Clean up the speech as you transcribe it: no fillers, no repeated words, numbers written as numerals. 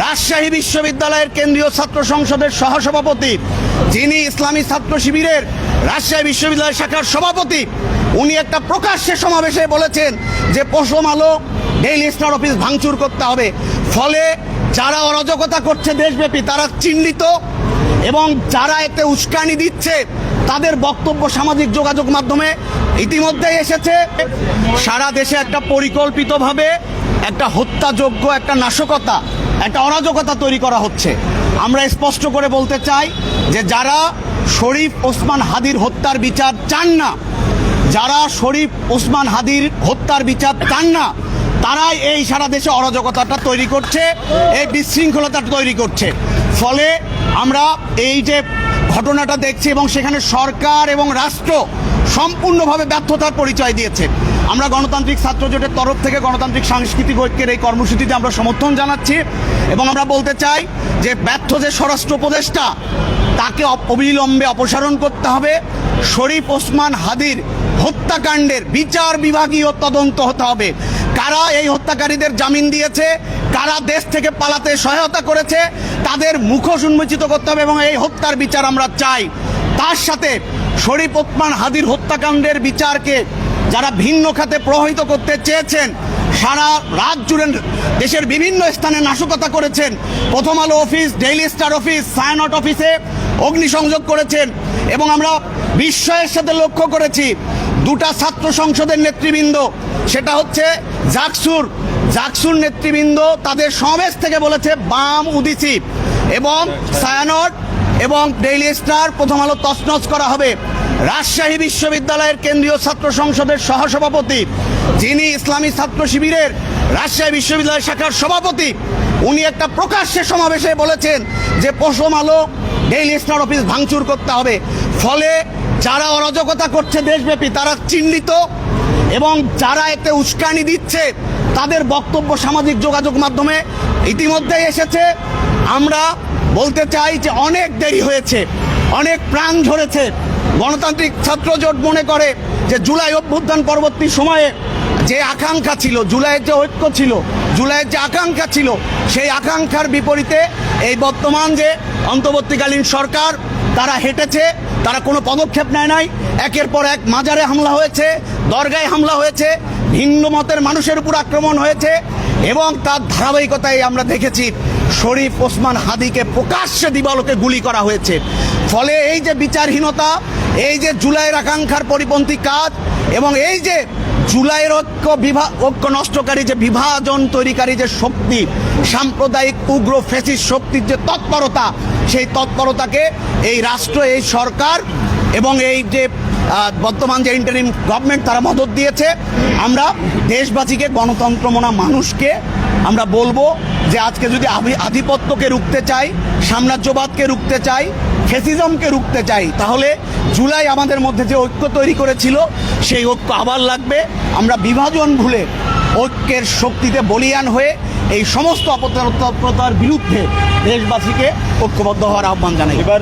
রাজশাহী বিশ্ববিদ্যালয়ের কেন্দ্রীয় ছাত্র সংসদের সহসভাপতি, যিনি ইসলামী ছাত্র শিবিরের রাজশাহী বিশ্ববিদ্যালয় শাখার সভাপতি, উনি একটা প্রকাশ্যে সমাবেশে বলেছেন যে পশম আলো ডেইলি স্টার অফিস ভাঙচুর করতে হবে। ফলে যারা অরাজকতা করছে দেশব্যাপী তারা চিহ্নিত, এবং যারা এতে উস্কানি দিচ্ছে তাদের বক্তব্য সামাজিক যোগাযোগ মাধ্যমে ইতিমধ্যেই এসেছে। সারা দেশে একটা পরিকল্পিতভাবে একটা হত্যাযোগ্য একটা নাশকতা, একটা অরাজকতা তৈরি করা হচ্ছে। আমরা স্পষ্ট করে বলতে চাই যে যারা শরীফ ওসমান হাদির হত্যার বিচার চান না, যারা শরীফ ওসমান হাদির হত্যার বিচার চান না, তারাই এই সারা দেশে অরাজকতাটা তৈরি করছে, এই বিশৃঙ্খলতাটা তৈরি করছে। ফলে আমরা এই যে ঘটনাটা দেখছি, এবং সেখানে সরকার এবং রাষ্ট্র সম্পূর্ণভাবে ব্যর্থতার পরিচয় দিয়েছে। আমরা গণতান্ত্রিক ছাত্র জোটের তরফ থেকে গণতান্ত্রিক সাংস্কৃতিক ঐক্যের এই কর্মসূচিতে আমরা সমর্থন জানাচ্ছি, এবং আমরা বলতে চাই যে ব্যর্থ যে স্বরাষ্ট্র উপদেষ্টা, তাকে অবিলম্বে অপসারণ করতে হবে। শরীফ ওসমান হাদির হত্যাকাণ্ডের বিচার বিভাগীয় তদন্ত হতে হবে। কারা এই হত্যাকারীদের জামিন দিয়েছে, কারা দেশ থেকে পালাতে সহায়তা করেছে, তাদের মুখোশ উন্মোচিত করতে হবে, এবং এই হত্যার বিচার আমরা চাই। তার সাথে শরীফ ওসমান হাদির হত্যাকাণ্ডের বিচারকে যারা ভিন্ন খাতে প্রভাবিত করতে চেয়েছেন, সারা রাত জুড়ে দেশের বিভিন্ন স্থানে নাশকতা করেছেন, প্রথম আলো office, daily star office, Chhayanaut অফিসে অগ্নিসংযোগ করেছেন, এবং আমরা বিস্ময়ের সাথে লক্ষ্য করেছি দুটা ছাত্র সংসদের নেতৃবৃন্দ, সেটা হচ্ছে জাকসুর নেতৃবৃন্দ তাদের সমাবেশ থেকে বলেছে বাম উদিছি, এবং ছায়ানট এবং ডেইলি স্টার, প্রথম আলো তছনছ করা হবে। রাজশাহী বিশ্ববিদ্যালয়ের কেন্দ্রীয় ছাত্র সংসদের সহসভাপতি, যিনি ইসলামী ছাত্র শিবিরের রাজশাহী বিশ্ববিদ্যালয় শাখার সভাপতি, উনি একটা প্রকাশ্যে সমাবেশে বলেছেন যে পশম আলো ডেইলি স্টার অফিস ভাঙচুর করতে হবে। ফলে যারা অরাজকতা করছে দেশব্যাপী তারা চিহ্নিত, এবং যারা এতে উস্কানি দিচ্ছে তাদের বক্তব্য সামাজিক যোগাযোগ মাধ্যমে ইতিমধ্যেই এসেছে। আমরা বলতে চাই যে অনেক দেরি হয়েছে, অনেক প্রাণ ঝরেছে। গণতান্ত্রিক ছাত্র জোট মনে করে যে জুলাই অভ্যুত্থান পরবর্তী সময়ে যে আকাঙ্ক্ষা ছিল, জুলাইয়ের যে ঐক্য ছিল, জুলাইয়ের যে আকাঙ্ক্ষা ছিল, সেই আকাঙ্ক্ষার বিপরীতে এই বর্তমান যে অন্তর্বর্তীকালীন সরকার, তারা হেঁটেছে, তারা কোনো পদক্ষেপ নেয় নাই। একের পর এক মাজারে হামলা হয়েছে, দরগায় হামলা হয়েছে, ভিন্ন মতের মানুষের উপর আক্রমণ হয়েছে, এবং তার ধারাবাহিকতায় আমরা দেখেছি শরীফ ওসমান হাদিকে প্রকাশ্যে দিবালোকে গুলি করা হয়েছে। ফলে এই যে বিচারহীনতা, এই যে জুলাইয়ের আকাঙ্ক্ষার পরিপন্থী কাজ, এবং এই যে জুলাইয়ের ঐক্য নষ্টকারী যে বিভাজন তৈরিকারী যে শক্তি, সাম্প্রদায়িক উগ্র ফ্যাসিস্ট শক্তির যে তৎপরতা, সেই তৎপরতাকে এই রাষ্ট্র, এই সরকার এবং এই যে বর্তমান যে ইন্টারিম গভর্নমেন্ট, তারা মদত দিয়েছে। আমরা দেশবাসীকে, গণতন্ত্রমনা মানুষকে আমরা বলবো যে আজকে যদি আধিপত্যকে রুখতে চাই, সাম্রাজ্যবাদকে রুখতে চাই, ফ্যাসিজমকে রুখতে চাই, তাহলে জুলাই আমাদের মধ্যে যে ঐক্য তৈরি করেছিল সেই ঐক্য আবার লাগবে। আমরা বিভাজন ভুলে ঐক্যের শক্তিতে বলীয়ান হয়ে এই সমস্ত অপতৎপরতার বিরুদ্ধে দেশবাসীকে ঐক্যবদ্ধ হওয়ার আহ্বান জানাই।